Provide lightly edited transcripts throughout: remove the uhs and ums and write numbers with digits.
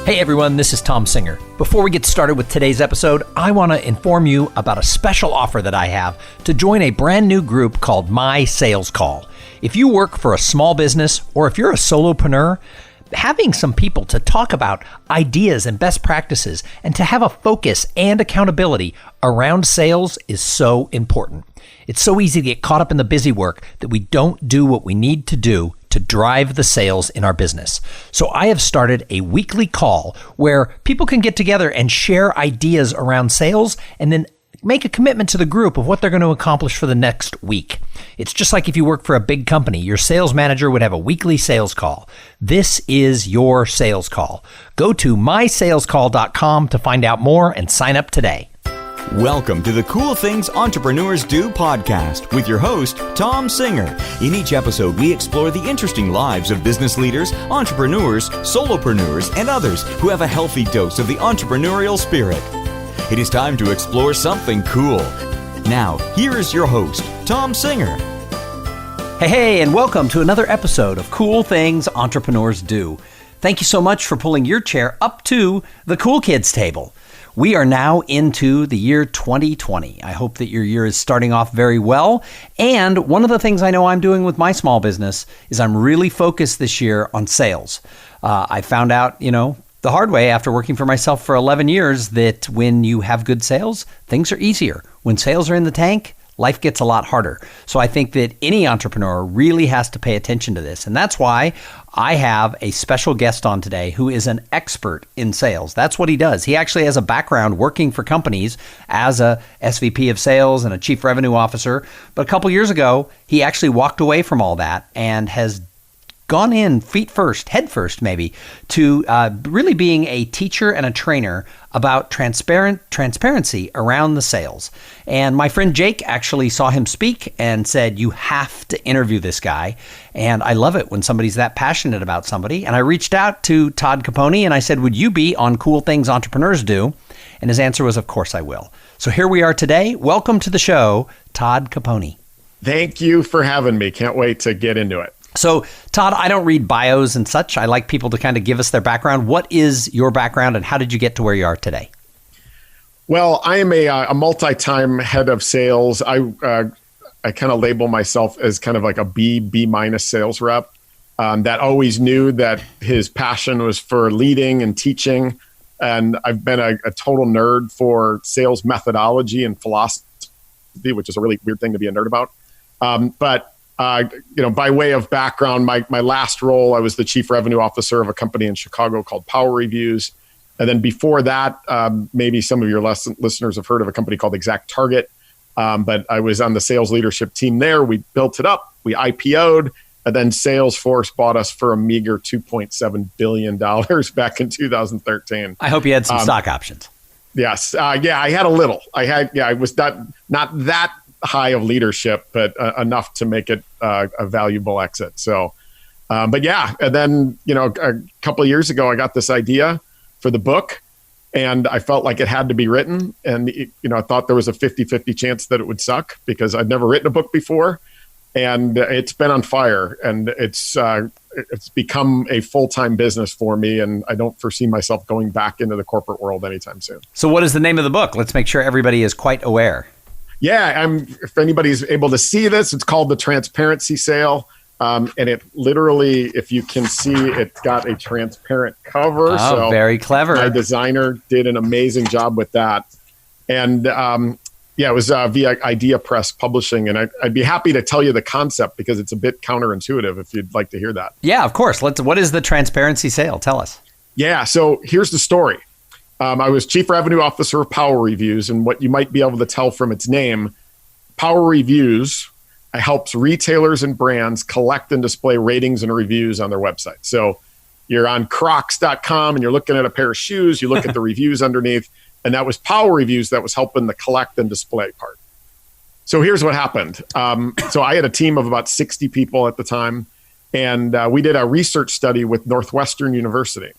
Hey everyone, this is Tom Singer. Before we get started with today's episode, I want to inform you about a special offer that I have to join a brand new group called My Sales Call. If you work for a small business or if you're a solopreneur, having some people to talk about ideas and best practices and to have a focus and accountability around sales is so important. It's so easy to get caught up in the busy work that we don't do what we need to do to drive the sales in our business. So I have started a weekly call where people can get together and share ideas around sales and then make a commitment to the group of what they're going to accomplish for the next week. It's just like if you work for a big company, your sales manager would have a weekly sales call. This is your sales call. Go to mysalescall.com to find out more and sign up today. Welcome to the Cool Things Entrepreneurs Do podcast with your host, Tom Singer. In each episode, we explore the interesting lives of business leaders, entrepreneurs, solopreneurs, and others who have a healthy dose of the entrepreneurial spirit. It is time to explore something cool. Now, here is your host, Tom Singer. Hey, and welcome to another episode of Cool Things Entrepreneurs Do. Thank you so much for pulling your chair up to the Cool Kids table. We are now into the year 2020. I hope that your year is starting off very well. And one of the things I know I'm doing with my small business is I'm really focused this year on sales. I found out, the hard way after working for myself for 11 years that when you have good sales, things are easier. When sales are in the tank, life gets a lot harder. So I think that any entrepreneur really has to pay attention to this. And that's why I have a special guest on today who is an expert in sales. That's what he does. He actually has a background working for companies as a SVP of sales and a chief revenue officer. But a couple years ago, he actually walked away from all that and has gone in head first maybe, to really being a teacher and a trainer about transparency around the sales. And my friend Jake actually saw him speak and said, you have to interview this guy. And I love it when somebody's that passionate about somebody. And I reached out to Todd Caponi and I said, would you be on Cool Things Entrepreneurs Do? And his answer was, of course I will. So here we are today. Welcome to the show, Todd Caponi. Thank you for having me. Can't wait to get into it. So, Todd, I don't read bios and such. I like people to kind of give us their background. What is your background and how did you get to where you are today? Well, I am a multi-time head of sales. I kind of label myself as kind of like a B minus sales rep that always knew that his passion was for leading and teaching. And I've been a total nerd for sales methodology and philosophy, which is a really weird thing to be a nerd about. By way of background, my last role, I was the chief revenue officer of a company in Chicago called Power Reviews. And then before that, maybe some of your listeners have heard of a company called Exact Target. But I was on the sales leadership team there. We built it up, we IPO'd, and then Salesforce bought us for a meager $2.7 billion back in 2013. I hope you had some stock options. Yes. I had a little. I was not that high of leadership, but enough to make it a valuable exit. So, and then, a couple of years ago, I got this idea for the book and I felt like it had to be written. And, I thought there was a 50-50 chance that it would suck because I'd never written a book before and it's been on fire and it's become a full-time business for me. And I don't foresee myself going back into the corporate world anytime soon. So what is the name of the book? Let's make sure everybody is quite aware. Yeah, if anybody's able to see this, it's called The Transparency Sale. And it literally, if you can see, it's got a transparent cover. Oh, so very clever. My designer did an amazing job with that. And it was via Idea Press Publishing. And I'd be happy to tell you the concept because it's a bit counterintuitive if you'd like to hear that. Yeah, of course. What is The Transparency Sale? Tell us. Yeah, so here's the story. I was chief revenue officer of Power Reviews, and what you might be able to tell from its name, Power Reviews helps retailers and brands collect and display ratings and reviews on their website. So you're on crocs.com and you're looking at a pair of shoes, you look at the reviews underneath, and that was Power Reviews that was helping the collect and display part. So here's what happened. So I had a team of about 60 people at the time, and we did a research study with Northwestern University.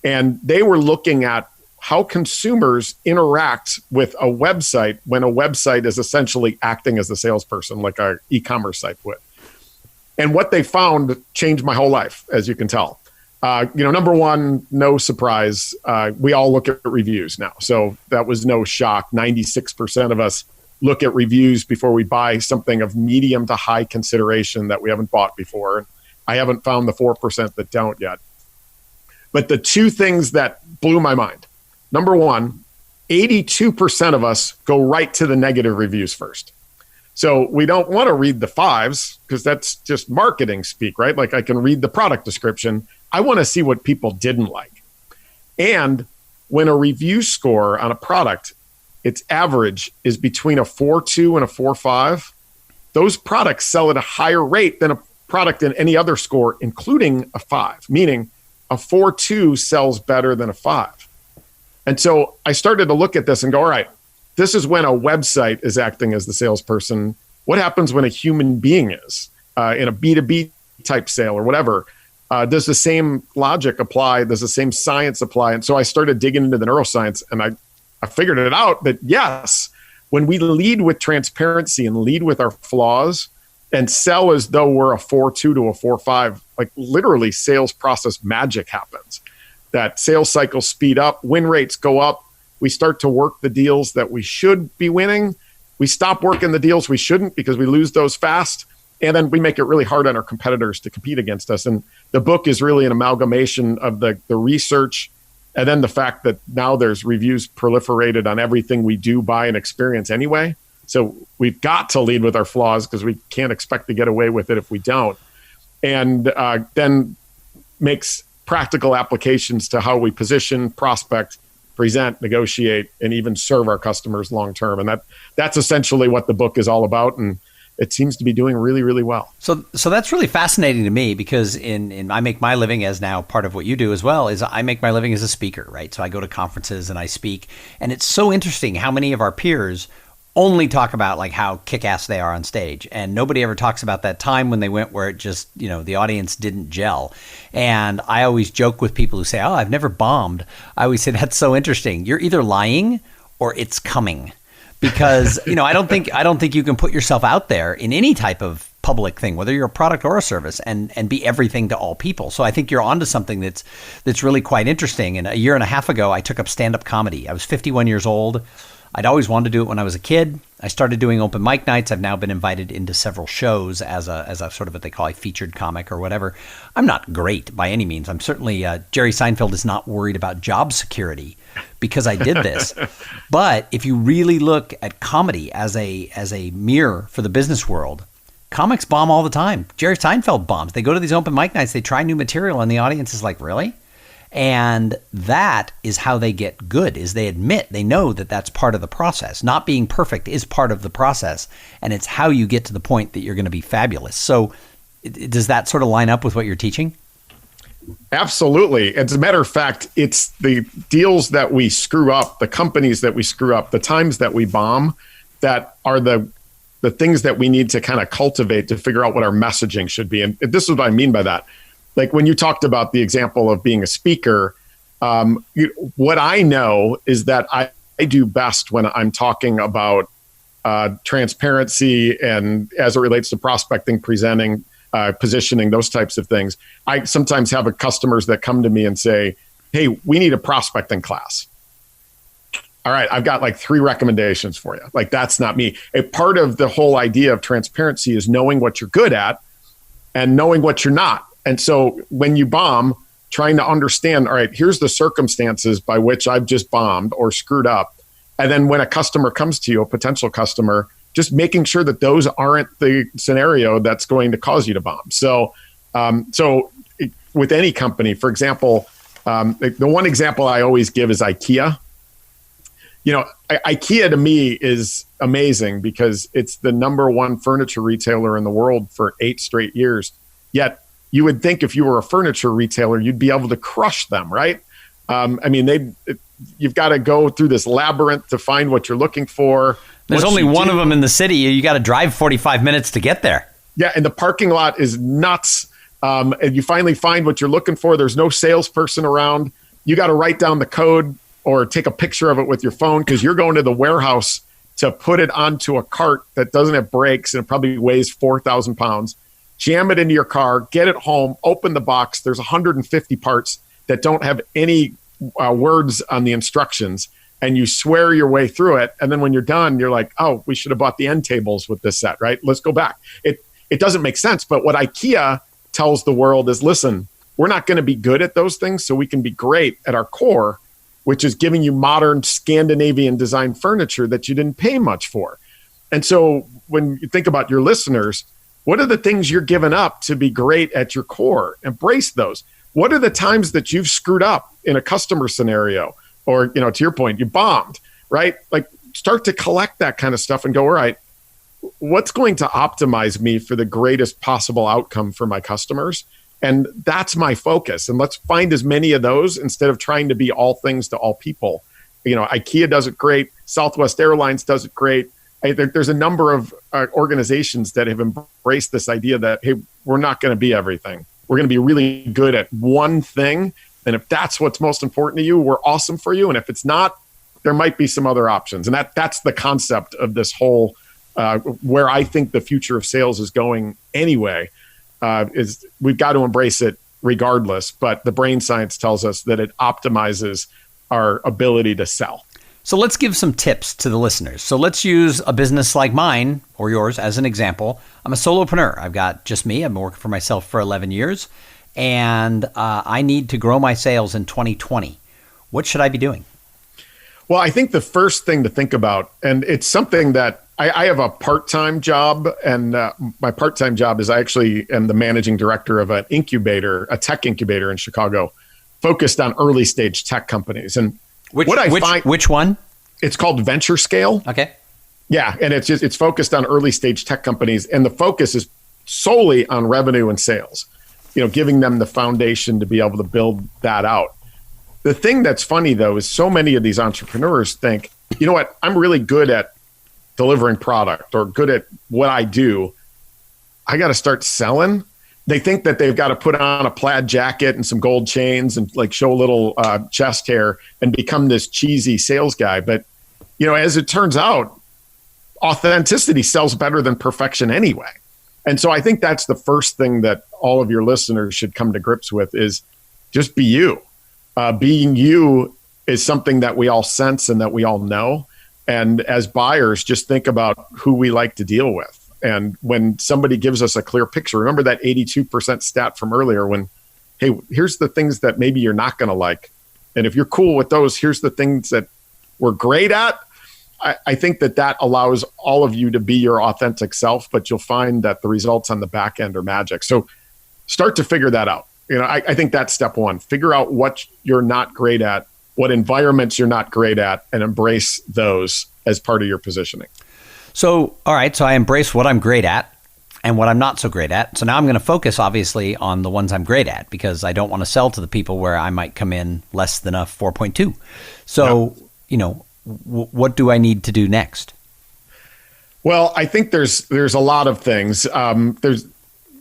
And they were looking at how consumers interact with a website when a website is essentially acting as the salesperson, like an e-commerce site would. And what they found changed my whole life, as you can tell. Number one, no surprise. We all look at reviews now. So that was no shock. 96% of us look at reviews before we buy something of medium to high consideration that we haven't bought before. I haven't found the 4% that don't yet. But the two things that blew my mind. Number one, 82% of us go right to the negative reviews first. So we don't want to read the fives because that's just marketing speak, right? Like I can read the product description. I want to see what people didn't like. And when a review score on a product, its average is between a 4.2 and a 4.5, those products sell at a higher rate than a product in any other score, including a 5, meaning a 4.2 sells better than a 5. And so I started to look at this and go, all right, this is when a website is acting as the salesperson. What happens when a human being is in a B2B type sale or whatever? Does the same logic apply? Does the same science apply? And so I started digging into the neuroscience, and I figured it out that yes, when we lead with transparency and lead with our flaws and sell as though we're a 4.2 to a 4.5, like literally sales process magic happens. That sales cycles speed up, win rates go up. We start to work the deals that we should be winning. We stop working the deals we shouldn't because we lose those fast. And then we make it really hard on our competitors to compete against us. And the book is really an amalgamation of the research and then the fact that now there's reviews proliferated on everything we do, buy, and experience anyway. So we've got to lead with our flaws because we can't expect to get away with it if we don't. And then makes practical applications to how we position, prospect, present, negotiate, and even serve our customers long term. And that's essentially what the book is all about. And it seems to be doing really, really well. So that's really fascinating to me because in I make my living, as now part of what you do as well, is I make my living as a speaker, right? So I go to conferences and I speak. And it's so interesting how many of our peers only talk about like how kick-ass they are on stage. And nobody ever talks about that time when they went where it just, the audience didn't gel. And I always joke with people who say, oh, I've never bombed. I always say, that's so interesting. You're either lying or it's coming. Because, I don't think you can put yourself out there in any type of public thing, whether you're a product or a service, and be everything to all people. So I think you're onto something that's really quite interesting. And a year and a half ago, I took up stand-up comedy. I was 51 years old. I'd always wanted to do it when I was a kid. I started doing open mic nights. I've now been invited into several shows as a sort of what they call a featured comic or whatever. I'm not great by any means. I'm certainly, Jerry Seinfeld is not worried about job security because I did this. But if you really look at comedy as a mirror for the business world, comics bomb all the time. Jerry Seinfeld bombs. They go to these open mic nights, they try new material, and the audience is like, really? And that is how they get good, is they admit, they know that that's part of the process. Not being perfect is part of the process, and it's how you get to the point that you're going to be fabulous. So does that sort of line up with what you're teaching? Absolutely. As a matter of fact, it's the deals that we screw up, the companies that we screw up, the times that we bomb, that are the things that we need to kind of cultivate to figure out what our messaging should be. And this is what I mean by that. Like when you talked about the example of being a speaker, what I know is that I do best when I'm talking about transparency and as it relates to prospecting, presenting, positioning, those types of things. I sometimes have customers that come to me and say, hey, we need a prospecting class. All right, I've got like 3 recommendations for you. Like, that's not me. A part of the whole idea of transparency is knowing what you're good at and knowing what you're not. And so when you bomb, trying to understand, all right, here's the circumstances by which I've just bombed or screwed up. And then when a customer comes to you, a potential customer, just making sure that those aren't the scenario that's going to cause you to bomb. So with any company, for example, the one example I always give is IKEA. IKEA to me is amazing because it's the number one furniture retailer in the world for 8 straight years. Yet you would think if you were a furniture retailer, you'd be able to crush them, right? You've got to go through this labyrinth to find what you're looking for. There's only one of them in the city. You got to drive 45 minutes to get there. Yeah, and the parking lot is nuts. And you finally find what you're looking for. There's no salesperson around. You got to write down the code or take a picture of it with your phone because you're going to the warehouse to put it onto a cart that doesn't have brakes and it probably weighs 4,000 pounds. jam it into your car, get it home, open the box. There's 150 parts that don't have any words on the instructions, and you swear your way through it. And then when you're done, you're like, oh, we should have bought the end tables with this set, right? Let's go back. It doesn't make sense. But what IKEA tells the world is, listen, we're not going to be good at those things, so we can be great at our core, which is giving you modern Scandinavian design furniture that you didn't pay much for. And so when you think about your listeners, what are the things you're giving up to be great at your core? Embrace those. What are the times that you've screwed up in a customer scenario? Or, to your point, you bombed, right? Like, start to collect that kind of stuff and go, all right, what's going to optimize me for the greatest possible outcome for my customers? And that's my focus. And let's find as many of those instead of trying to be all things to all people. IKEA does it great. Southwest Airlines does it great. There's a number of organizations that have embraced this idea that, hey, we're not going to be everything. We're going to be really good at one thing. And if that's what's most important to you, we're awesome for you. And if it's not, there might be some other options. And that's the concept of this whole, where I think the future of sales is going anyway, is we've got to embrace it regardless. But the brain science tells us that it optimizes our ability to sell. So let's give some tips to the listeners. So let's use a business like mine or yours as an example. I'm a solopreneur. I've got just me. I've been working for myself for 11 years. And I need to grow my sales in 2020. What should I be doing? Well, I think the first thing to think about, and it's something that I have a part-time job, and my part-time job is I actually am the managing director of an incubator, a tech incubator in Chicago, focused on early stage tech companies. And which one? It's called Venture Scale. Okay. Yeah, and it's focused on early stage tech companies, and the focus is solely on revenue and sales. Giving them the foundation to be able to build that out. The thing that's funny, though, is so many of these entrepreneurs think, you know what, I'm really good at delivering product or good at what I do. I got to start selling. They think that they've got to put on a plaid jacket and some gold chains and like show a little chest hair and become this cheesy sales guy. But, as it turns out, authenticity sells better than perfection anyway. And so I think that's the first thing that all of your listeners should come to grips with is just be you. Being you is something that we all sense and that we all know. And as buyers, just think about who we like to deal with. And when somebody gives us a clear picture, remember that 82% stat from earlier when, hey, here's the things that maybe you're not going to like. And if you're cool with those, here's the things that we're great at. I think that allows all of you to be your authentic self, but you'll find that the results on the back end are magic. So start to figure that out. I think that's step one. Figure out what you're not great at, what environments you're not great at, and embrace those as part of your positioning. So, all right. So I embrace what I'm great at and what I'm not so great at. So now I'm going to focus, obviously, on the ones I'm great at because I don't want to sell to the people where I might come in less than a 4.2. So, what do I need to do next? Well, I think there's a lot of things. There's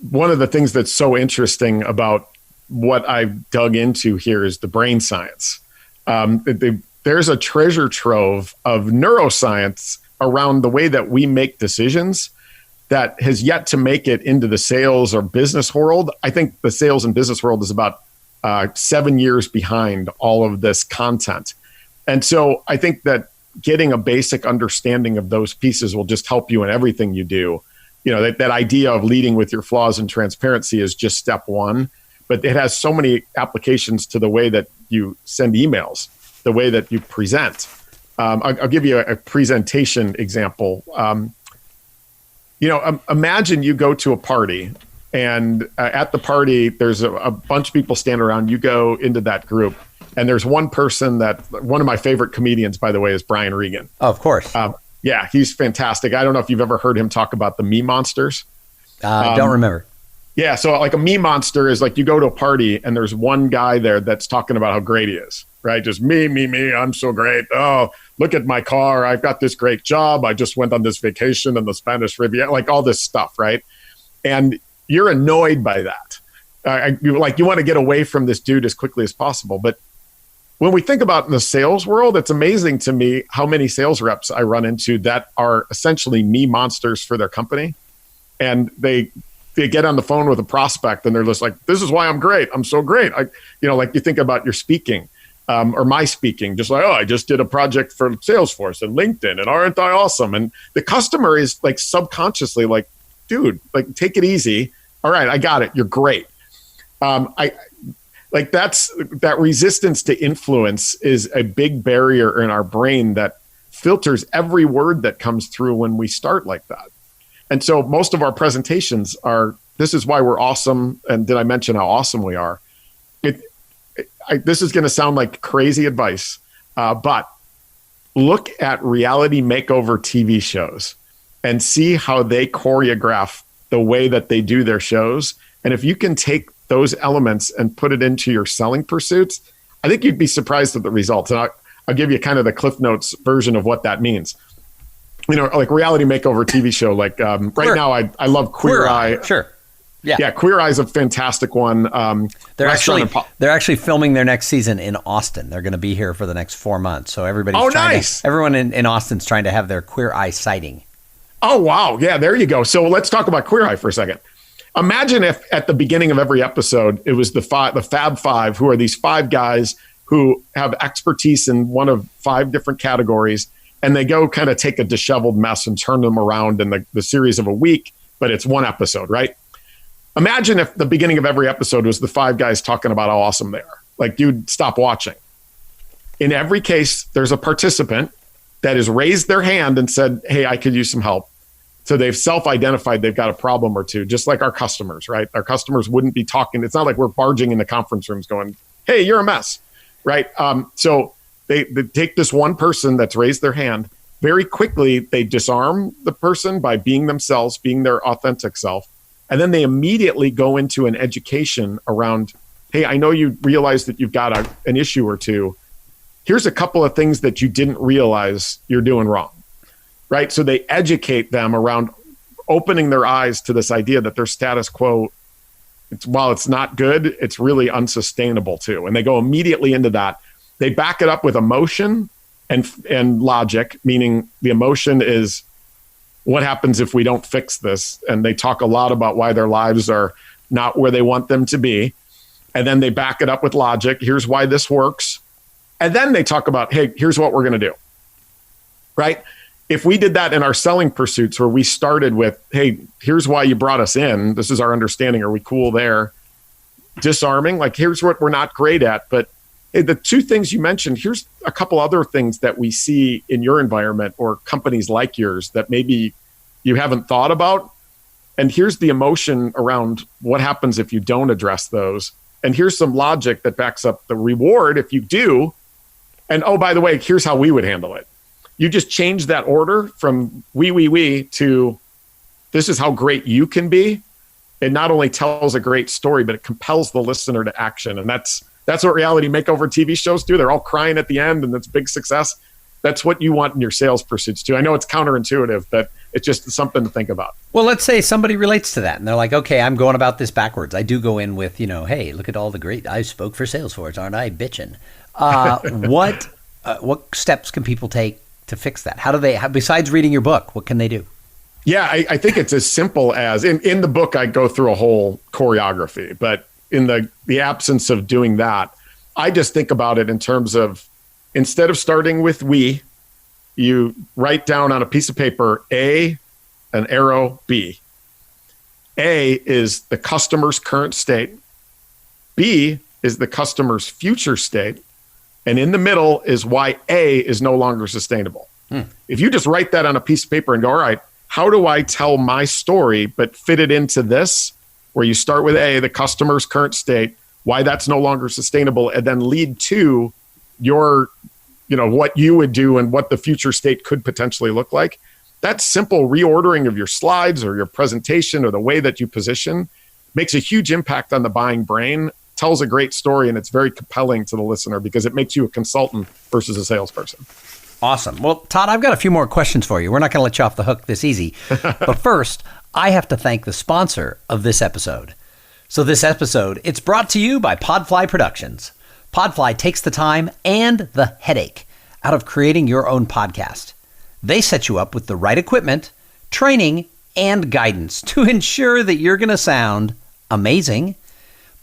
one of the things that's so interesting about what I've dug into here is the brain science. There's a treasure trove of neuroscience around the way that we make decisions that has yet to make it into the sales or business world. I think the sales and business world is about 7 years behind all of this content. And so I think that getting a basic understanding of those pieces will just help you in everything you do. That idea of leading with your flaws and transparency is just step one, but it has so many applications to the way that you send emails, the way that you present. I'll give you a presentation example. Imagine you go to a party and at the party, there's a bunch of people standing around. You go into that group. And there's one person one of my favorite comedians, by the way, is Brian Regan. Oh, of course. Yeah, he's fantastic. I don't know if you've ever heard him talk about the me monsters. Don't remember. Yeah, so like a me monster is like you go to a party and there's one guy there that's talking about how great he is, right? Just me, I'm so great. Oh, look at my car. I've got this great job. I just went on this vacation in the Spanish Riviera, like all this stuff, right? And you're annoyed by that. You want to get away from this dude as quickly as possible. But when we think about in the sales world, it's amazing to me how many sales reps I run into that are essentially me monsters for their company. And they they get on the phone with a prospect and they're just like, this is why I'm great. I'm so great. Like you think about your speaking or my speaking, just like, oh, I just did a project for Salesforce and LinkedIn and aren't I awesome? And the customer is like subconsciously like, dude, like take it easy. All right, I got it. You're great. That resistance to influence is a big barrier in our brain that filters every word that comes through when we start like that. And so most of our presentations are, this is why we're awesome. And did I mention how awesome we are? This is going to sound like crazy advice, but look at reality makeover TV shows and see how they choreograph the way that they do their shows. And if you can take those elements and put it into your selling pursuits, I think you'd be surprised at the results. And I'll give you kind of the Cliff Notes version of what that means. Like reality makeover TV show, like right now, I love Queer Eye. Sure. Yeah. Queer Eye is a fantastic one. They're actually filming their next season in Austin. They're going to be here for the next 4 months. So everyone in Austin's trying to have their Queer Eye sighting. Oh, wow. Yeah, there you go. So let's talk about Queer Eye for a second. Imagine if at the beginning of every episode, it was the Fab Five, who are these 5 guys who have expertise in one of 5 different categories, and they go kind of take a disheveled mess and turn them around in the series of a week, but it's one episode, right? Imagine if the beginning of every episode was the 5 guys talking about how awesome they are. Like, dude, stop watching. In every case, there's a participant that has raised their hand and said, hey, I could use some help. So they've self-identified they've got a problem or two, just like our customers, right? Our customers wouldn't be talking. It's not like we're barging into conference rooms going, hey, you're a mess, right? So they take this one person that's raised their hand. Very quickly, they disarm the person by being themselves, being their authentic self. And then they immediately go into an education around, hey, I know you realize that you've got an issue or two. Here's a couple of things that you didn't realize you're doing wrong, right? So they educate them around opening their eyes to this idea that their status quo, while it's not good, it's really unsustainable too. And they go immediately into that. They back it up with emotion and logic, meaning the emotion is, what happens if we don't fix this? And they talk a lot about why their lives are not where they want them to be. And then they back it up with logic. Here's why this works. And then they talk about, hey, here's what we're going to do, right? If we did that in our selling pursuits where we started with, hey, here's why you brought us in. This is our understanding. Are we cool there? Disarming, like, here's what we're not great at. But hey, the 2 things you mentioned, here's a couple other things that we see in your environment or companies like yours that maybe you haven't thought about. And here's the emotion around what happens if you don't address those. And here's some logic that backs up the reward if you do. And oh, by the way, here's how we would handle it. You just change that order from we to this is how great you can be. It not only tells a great story, but it compels the listener to action. And that's what reality makeover TV shows do. They're all crying at the end and it's big success. That's what you want in your sales pursuits too. I know it's counterintuitive, but it's just something to think about. Well, let's say somebody relates to that and they're like, okay, I'm going about this backwards. I do go in with, hey, look at all the great, I spoke for Salesforce, aren't I bitching? What steps can people take to fix that? How do they, besides reading your book, what can they do? Yeah, I think it's as simple as, in the book, I go through a whole choreography, but in the absence of doing that, I just think about it in terms of, instead of starting with we, you write down on a piece of paper, A, an arrow, B. A is the customer's current state. B is the customer's future state. And in the middle is why A is no longer sustainable. If you just write that on a piece of paper and go, all right, how do I tell my story, but fit it into this, where you start with A, the customer's current state, why that's no longer sustainable, and then lead to your, what you would do and what the future state could potentially look like. That simple reordering of your slides or your presentation or the way that you position makes a huge impact on the buying brain, tells a great story, and it's very compelling to the listener because it makes you a consultant versus a salesperson. Awesome. Well, Todd, I've got a few more questions for you. We're not going to let you off the hook this easy. But first, I have to thank the sponsor of this episode. So this episode, it's brought to you by Podfly Productions. Podfly takes the time and the headache out of creating your own podcast. They set you up with the right equipment, training, and guidance to ensure that you're going to sound amazing.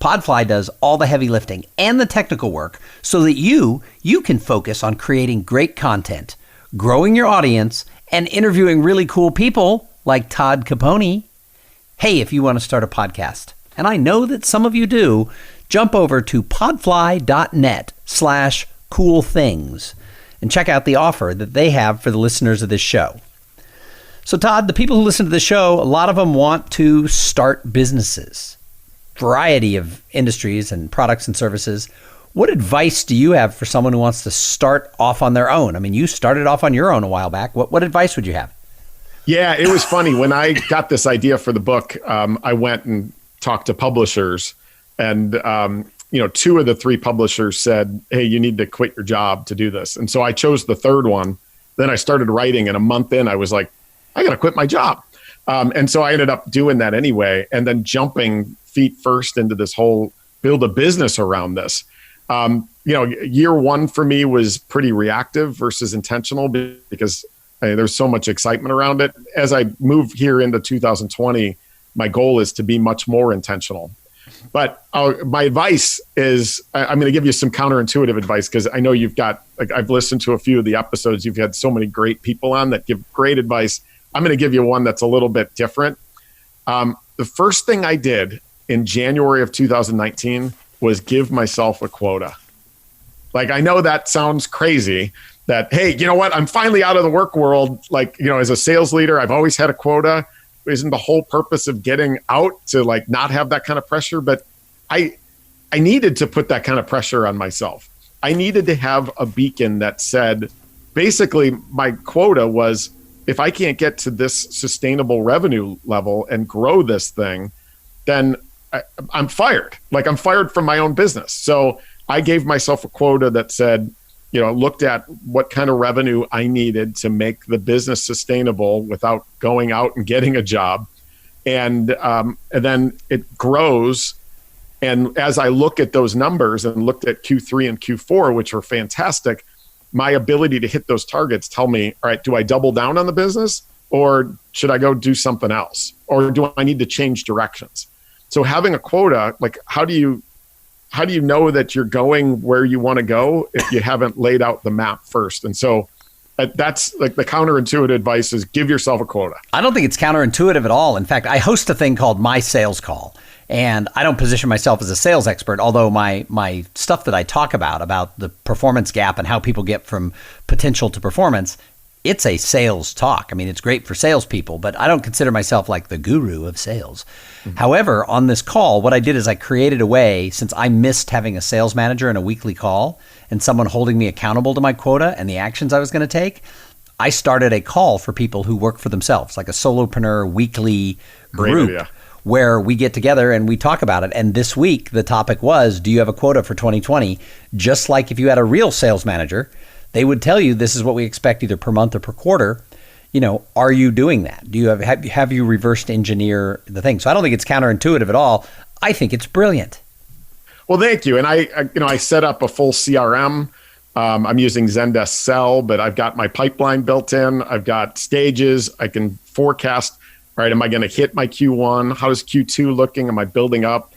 Podfly does all the heavy lifting and the technical work so that you can focus on creating great content, growing your audience, and interviewing really cool people like Todd Caponi. Hey, if you want to start a podcast, and I know that some of you do, jump over to podfly.net/coolthings and check out the offer that they have for the listeners of this show. So Todd, the people who listen to the show, a lot of them want to start businesses, variety of industries and products and services. What advice do you have for someone who wants to start off on their own? I mean, you started off on your own a while back. What advice would you have? Yeah, it was funny. When I got this idea for the book, I went and talked to publishers, and two of the three publishers said, hey, you need to quit your job to do this. And so I chose the third one. Then I started writing, and a month in, I was like, I got to quit my job. And so I ended up doing that anyway, and then jumping feet first into this whole build a business around this. Year one for me was pretty reactive versus intentional because there's so much excitement around it. As I move here into 2020, my goal is to be much more intentional. But my advice is, I'm going to give you some counterintuitive advice because I know you've got, I've listened to a few of the episodes. You've had so many great people on that give great advice. I'm going to give you one that's a little bit different. The first thing I did in January of 2019 was give myself a quota. Like, I know that sounds crazy that, hey, you know what? I'm finally out of the work world. Like, as a sales leader, I've always had a quota. Isn't the whole purpose of getting out to like not have that kind of pressure? But I needed to put that kind of pressure on myself. I needed to have a beacon that said, basically my quota was, if I can't get to this sustainable revenue level and grow this thing, then I'm fired. Like, I'm fired from my own business. So I gave myself a quota that said, looked at what kind of revenue I needed to make the business sustainable without going out and getting a job. And then it grows. And as I look at those numbers and looked at Q3 and Q4, which were fantastic, my ability to hit those targets tell me, all right, do I double down on the business or should I go do something else? Or do I need to change directions? So having a quota, like, how do you know that you're going where you want to go if you haven't laid out the map first? And so that's like the counterintuitive advice is give yourself a quota. I don't think it's counterintuitive at all. In fact, I host a thing called My Sales Call. And I don't position myself as a sales expert, although my stuff that I talk about the performance gap and how people get from potential to performance, it's a sales talk. I mean, it's great for salespeople, but I don't consider myself like the guru of sales. Mm-hmm. However, on this call, what I did is I created a way, since I missed having a sales manager and a weekly call and someone holding me accountable to my quota and the actions I was going to take, I started a call for people who work for themselves, like a solopreneur weekly group. Great idea. Where we get together and we talk about it. And this week, the topic was, do you have a quota for 2020? Just like if you had a real sales manager, they would tell you this is what we expect either per month or per quarter. Are you doing that? Do you have you reversed engineer the thing? So I don't think it's counterintuitive at all. I think it's brilliant. Well, thank you. And I set up a full CRM. I'm using Zendesk Sell, but I've got my pipeline built in. I've got stages. I can forecast. Right? Am I going to hit my Q1? How is Q2 looking? Am I building up?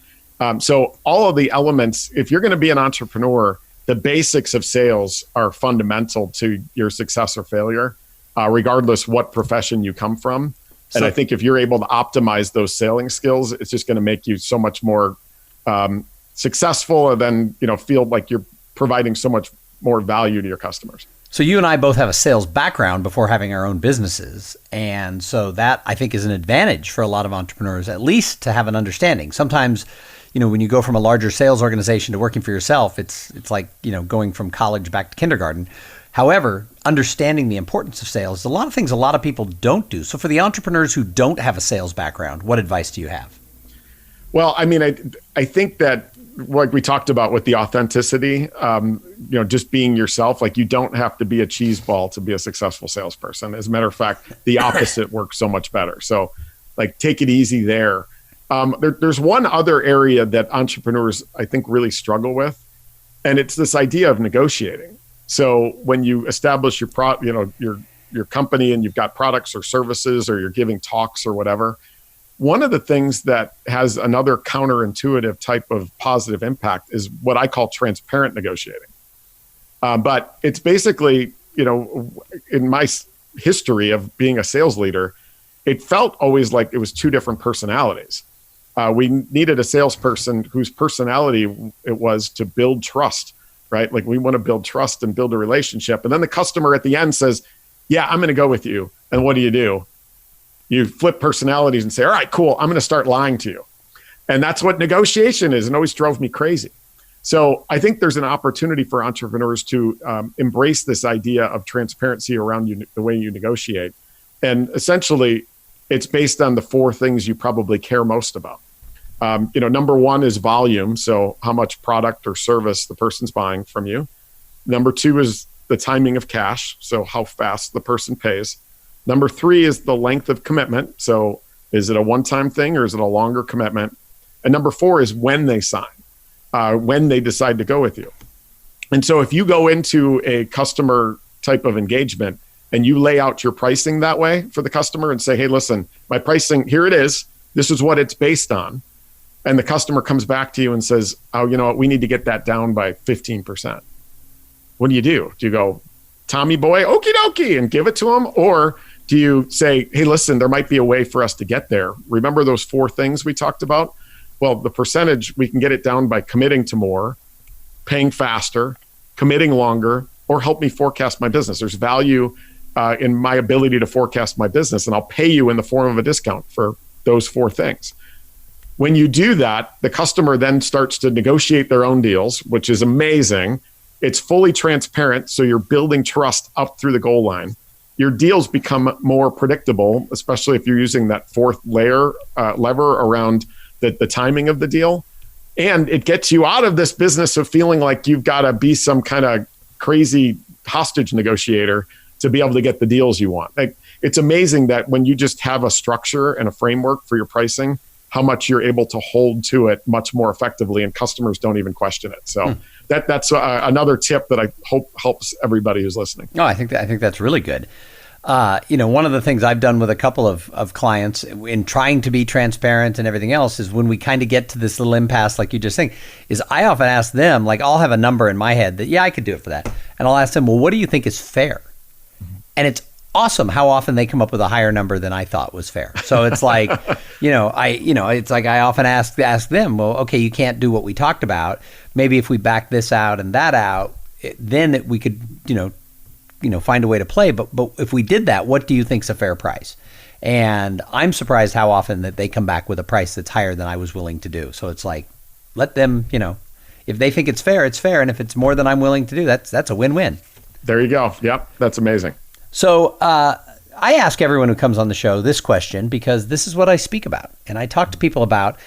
So all of the elements, if you're going to be an entrepreneur, the basics of sales are fundamental to your success or failure, regardless what profession you come from. And I think if you're able to optimize those selling skills, it's just going to make you so much more successful and then, feel like you're providing so much more value to your customers. So you and I both have a sales background before having our own businesses. And so that, I think, is an advantage for a lot of entrepreneurs, at least to have an understanding. Sometimes, when you go from a larger sales organization to working for yourself, it's like, going from college back to kindergarten. However, understanding the importance of sales is a lot of things a lot of people don't do. So for the entrepreneurs who don't have a sales background, what advice do you have? Well, I mean, I think that, like we talked about with the authenticity, just being yourself, like you don't have to be a cheese ball to be a successful salesperson. As a matter of fact, the opposite works so much better. So like, take it easy there. There's one other area that entrepreneurs, I think, really struggle with, and it's this idea of negotiating. So when you establish your your company and you've got products or services, or you're giving talks or whatever, one of the things that has another counterintuitive type of positive impact is what I call transparent negotiating. But it's basically, in my history of being a sales leader, it felt always like it was two different personalities. We needed a salesperson whose personality it was to build trust, right? Like, we want to build trust and build a relationship. And then the customer at the end says, yeah, I'm going to go with you. And what do? You flip personalities and say, all right, cool, I'm going to start lying to you. And that's what negotiation is, and always drove me crazy. So I think there's an opportunity for entrepreneurs to embrace this idea of transparency around the way you negotiate. And essentially, it's based on the four things you probably care most about. Number one is volume. So how much product or service the person's buying from you. Number two is the timing of cash. So how fast the person pays. Number three is the length of commitment. So is it a one-time thing or is it a longer commitment? And number four is when they sign, when they decide to go with you. And so if you go into a customer type of engagement and you lay out your pricing that way for the customer and say, hey, listen, my pricing, here it is. This is what it's based on. And the customer comes back to you and says, oh, you know what, we need to get that down by 15%. What do? Do you go, Tommy boy, okie dokie, and give it to them? Or do you say, hey, listen, there might be a way for us to get there? Remember those four things we talked about? Well, the percentage, we can get it down by committing to more, paying faster, committing longer, or help me forecast my business. There's value in my ability to forecast my business, and I'll pay you in the form of a discount for those four things. When you do that, the customer then starts to negotiate their own deals, which is amazing. It's fully transparent, so you're building trust up through the goal line. Your deals become more predictable, especially if you're using that fourth lever around the timing of the deal. And it gets you out of this business of feeling like you've got to be some kind of crazy hostage negotiator to be able to get the deals you want. Like, it's amazing that when you just have a structure and a framework for your pricing, how much you're able to hold to it much more effectively, and customers don't even question it. So that's another tip that I hope helps everybody who's listening. No, I think that's really good. One of the things I've done with a couple of clients in trying to be transparent and everything else is when we kind of get to this little impasse, like you just saying, is I often ask them, like, I'll have a number in my head that, yeah, I could do it for that. And I'll ask them, well, what do you think is fair? And it's awesome how often they come up with a higher number than I thought was fair. So it's like, it's like I often ask them, well, okay, you can't do what we talked about. Maybe if we back this out and that out, then we could, find a way to play. But if we did that, what do you think's a fair price? And I'm surprised how often that they come back with a price that's higher than I was willing to do. So it's like, let them, if they think it's fair, it's fair. And if it's more than I'm willing to do, that's a win-win. There you go. Yep. That's amazing. So I ask everyone who comes on the show this question because this is what I speak about. And I talk to people about,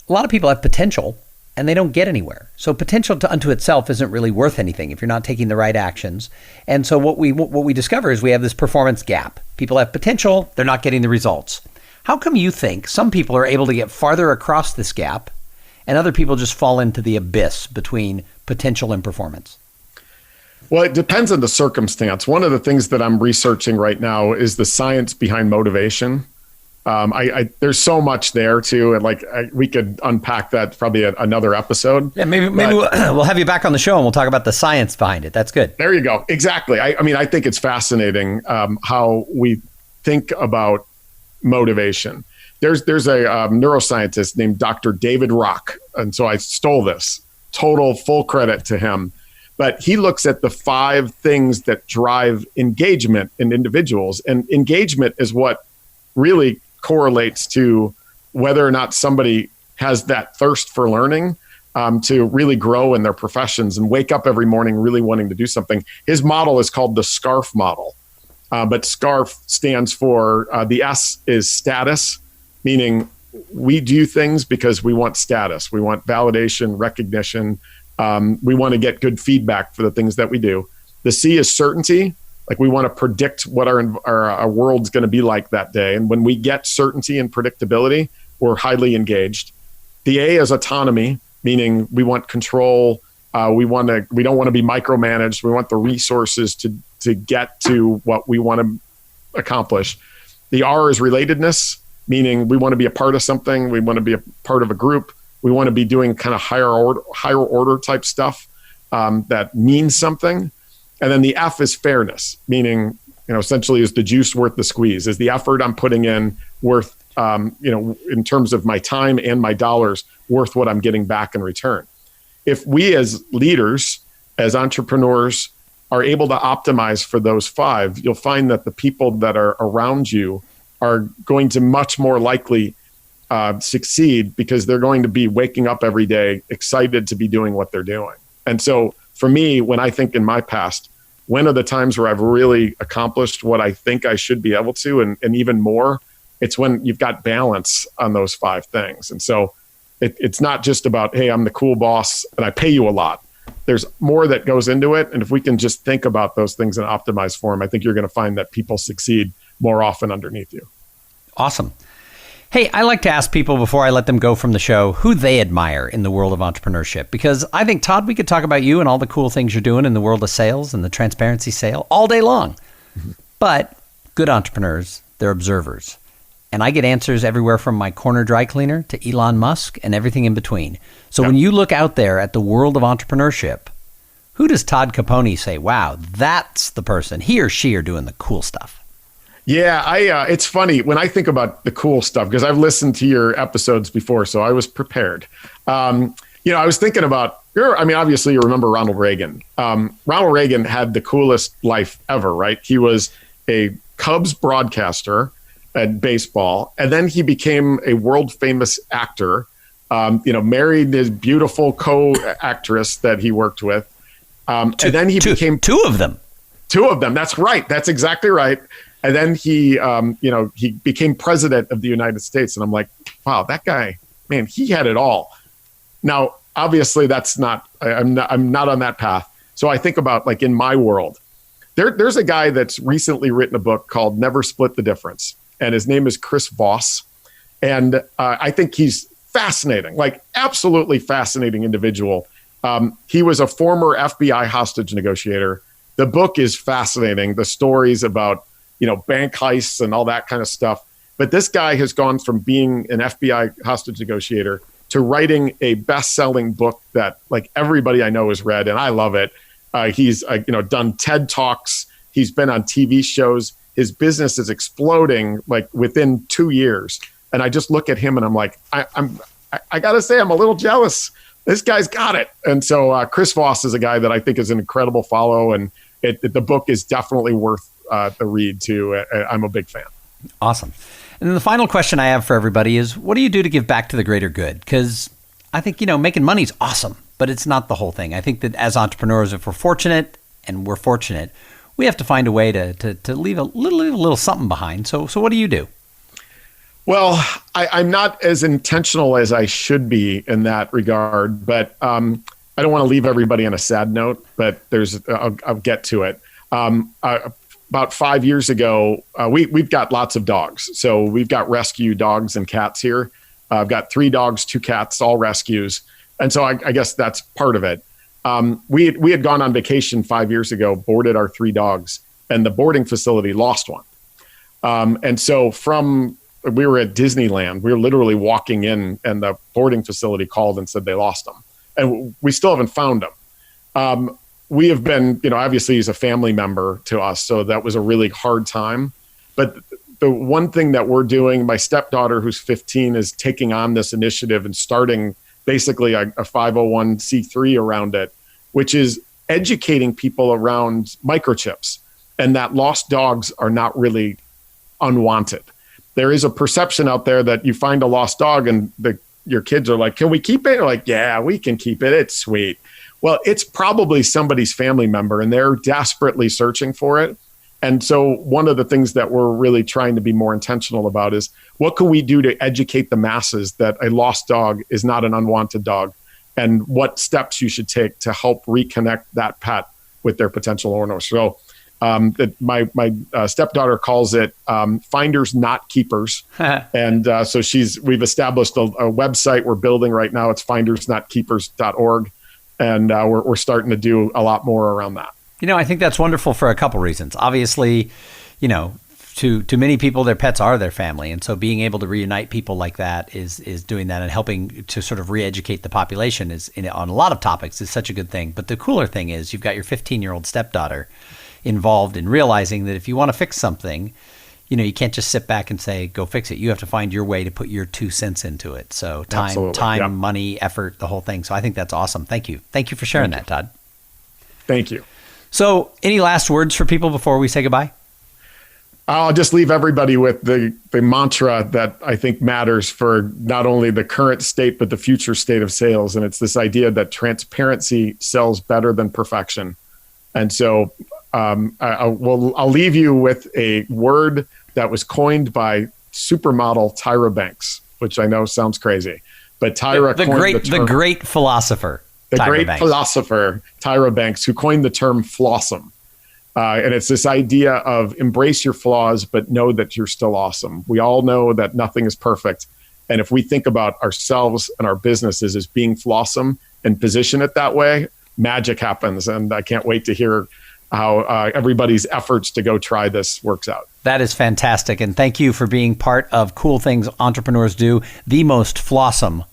a lot of people have potential and they don't get anywhere. So potential unto itself isn't really worth anything if you're not taking the right actions. And so what we discover is we have this performance gap. People have potential, they're not getting the results. How come you think some people are able to get farther across this gap and other people just fall into the abyss between potential and performance? Well, it depends on the circumstance. One of the things that I'm researching right now is the science behind motivation. There's so much there too, and we could unpack that probably another episode. Yeah, maybe we'll have you back on the show and we'll talk about the science behind it. That's good. There you go. Exactly. I think it's fascinating how we think about motivation. There's a neuroscientist named Dr. David Rock, and so I stole this. Total full credit to him. But he looks at the 5 things that drive engagement in individuals. And engagement is what really correlates to whether or not somebody has that thirst for learning to really grow in their professions and wake up every morning really wanting to do something. His model is called the SCARF model. But SCARF stands for, the S is status, meaning we do things because we want status. We want validation, recognition. We want to get good feedback for the things that we do. The C is certainty. Like, we want to predict what our world's going to be like that day. And when we get certainty and predictability, we're highly engaged. The A is autonomy, meaning we want control. We don't want to be micromanaged. We want the resources to to get to what we want to accomplish. The R is relatedness, meaning we want to be a part of something. We want to be a part of a group. We want to be doing kind of higher order type stuff that means something. And then the F is fairness, meaning, essentially, is the juice worth the squeeze? Is the effort I'm putting in worth, in terms of my time and my dollars, worth what I'm getting back in return? If we as leaders, as entrepreneurs, are able to optimize for those 5, you'll find that the people that are around you are going to much more likely succeed, because they're going to be waking up every day excited to be doing what they're doing. And so for me, when I think in my past, when are the times where I've really accomplished what I think I should be able to, and even more, it's when you've got balance on those 5 things. And so it's not just about, hey, I'm the cool boss and I pay you a lot. There's more that goes into it. And if we can just think about those things and optimize for them, I think you're going to find that people succeed more often underneath you. Awesome. Hey, I like to ask people before I let them go from the show who they admire in the world of entrepreneurship, because I think, Todd, we could talk about you and all the cool things you're doing in the world of sales and the transparency sale all day long. Mm-hmm. But good entrepreneurs, they're observers. And I get answers everywhere from my corner dry cleaner to Elon Musk and everything in between. So when you look out there at the world of entrepreneurship, who does Todd Caponi say, wow, that's the person, he or she are doing the cool stuff? Yeah, it's funny when I think about the cool stuff, because I've listened to your episodes before, so I was prepared. I was thinking about, obviously you remember Ronald Reagan. Ronald Reagan had the coolest life ever, right? He was a Cubs broadcaster at baseball, and then he became a world famous actor, married his beautiful co-actress that he worked with. And then he became two of them. That's right. That's exactly right. And then he became president of the United States. And I'm like, wow, that guy, man, he had it all. Now, obviously I'm not on that path. So I think about, like, in my world, there's a guy that's recently written a book called Never Split the Difference. And his name is Chris Voss. And I think he's fascinating, like absolutely fascinating individual. He was a former FBI hostage negotiator. The book is fascinating. The stories about, bank heists and all that kind of stuff. But this guy has gone from being an FBI hostage negotiator to writing a best-selling book that, like, everybody I know has read, and I love it. He's done TED Talks. He's been on TV shows. His business is exploding, like, within 2 years. And I just look at him and I'm like, I got to say, I'm a little jealous. This guy's got it. And so Chris Voss is a guy that I think is an incredible follow. And the book is definitely worth the read too. I'm a big fan. Awesome. And then the final question I have for everybody is, what do you do to give back to the greater good? Because I think, making money is awesome, but it's not the whole thing. I think that as entrepreneurs, if we're fortunate, we have to find a way to leave a little something behind. So what do you do? Well, I'm not as intentional as I should be in that regard, but I don't want to leave everybody on a sad note, but I'll get to it. About 5 years ago, we've got lots of dogs. So we've got rescue dogs and cats here. I've got 3 dogs, 2 cats, all rescues. And so I guess that's part of it. We had gone on vacation 5 years ago, boarded our 3 dogs, and the boarding facility lost one. And so we were at Disneyland. We were literally walking in, and the boarding facility called and said they lost them. And we still haven't found them. We have been, obviously he's a family member to us, so that was a really hard time. But the one thing that we're doing, my stepdaughter, who's 15, is taking on this initiative and starting basically a 501c3 around it, which is educating people around microchips, and that lost dogs are not really unwanted. There is a perception out there that you find a lost dog and your kids are like, can we keep it? You're like, yeah, we can keep it. It's sweet. Well, it's probably somebody's family member and they're desperately searching for it. And so one of the things that we're really trying to be more intentional about is, what can we do to educate the masses that a lost dog is not an unwanted dog, and what steps you should take to help reconnect that pet with their potential owner. So my stepdaughter calls it finders, not keepers. And so we've established a website we're building right now. It's findersnotkeepers.org. And we're starting to do a lot more around that. I think that's wonderful for a couple reasons. Obviously, to many people, their pets are their family. And so being able to reunite people like that is doing that and helping to sort of re-educate the population on a lot of topics is such a good thing. But the cooler thing is you've got your 15-year-old stepdaughter involved in realizing that if you want to fix something, you can't just sit back and say, go fix it. You have to find your way to put your 2 cents into it. So time, money, effort, the whole thing. So I think that's awesome. Thank you. Thank you for sharing that, Todd. Thank you. So any last words for people before we say goodbye? I'll just leave everybody with the mantra that I think matters for not only the current state, but the future state of sales. And it's this idea that transparency sells better than perfection. And so I'll leave you with a word that was coined by supermodel Tyra Banks, which I know sounds crazy, but Tyra the great philosopher, Tyra Banks, who coined the term flossom. And it's this idea of embrace your flaws, but know that you're still awesome. We all know that nothing is perfect. And if we think about ourselves and our businesses as being flossom and position it that way, magic happens. And I can't wait to hear how everybody's efforts to go try this works out. That is fantastic. And thank you for being part of Cool Things Entrepreneurs Do, the most flossom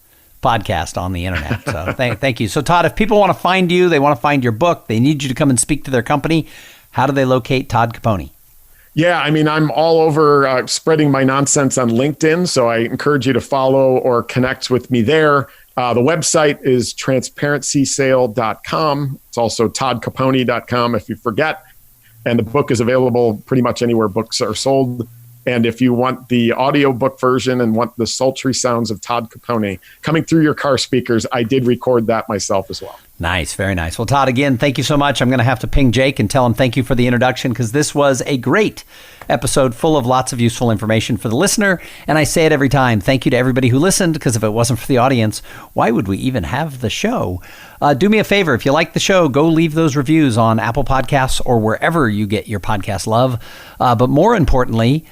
podcast on the internet. So thank you. So Todd, if people want to find you, they want to find your book, they need you to come and speak to their company, how do they locate Todd Caponi? Yeah, I'm all over spreading my nonsense on LinkedIn, so I encourage you to follow or connect with me there. The website is transparencysale.com. It's also toddcaponi.com if you forget. And the book is available pretty much anywhere books are sold. And if you want the audiobook version and want the sultry sounds of Todd Caponi coming through your car speakers, I did record that myself as well. Nice. Very nice. Well, Todd, again, thank you so much. I'm going to have to ping Jake and tell him thank you for the introduction because this was a great episode full of lots of useful information for the listener. And I say it every time. Thank you to everybody who listened because if it wasn't for the audience, why would we even have the show? Do me a favor. If you like the show, go leave those reviews on Apple Podcasts or wherever you get your podcast love. But more importantly,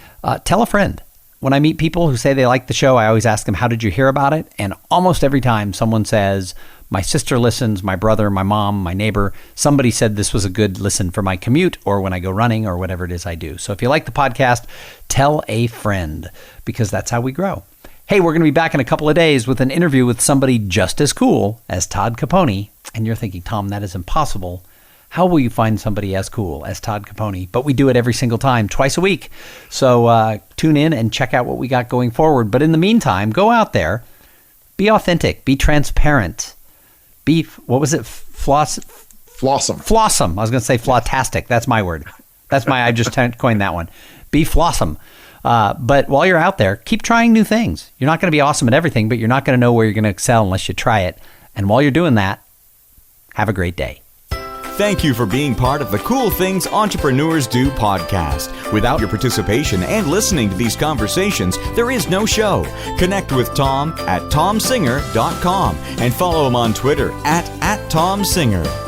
tell a friend. When I meet people who say they like the show, I always ask them, how did you hear about it? And almost every time someone says, my sister listens, my brother, my mom, my neighbor, somebody said this was a good listen for my commute or when I go running or whatever it is I do. So if you like the podcast, tell a friend because that's how we grow. Hey, we're going to be back in a couple of days with an interview with somebody just as cool as Todd Caponi. And you're thinking, Tom, that is impossible. How will you find somebody as cool as Todd Caponi? But we do it every single time, twice a week. So tune in and check out what we got going forward. But in the meantime, go out there, be authentic, be transparent, what was it? Flossom. Flossom. I was going to say flawtastic. That's my word. I just coined that one. Be flossom. But while you're out there, keep trying new things. You're not going to be awesome at everything, but you're not going to know where you're going to excel unless you try it. And while you're doing that, have a great day. Thank you for being part of the Cool Things Entrepreneurs Do podcast. Without your participation and listening to these conversations, there is no show. Connect with Tom at tomsinger.com and follow him on Twitter at TomSinger.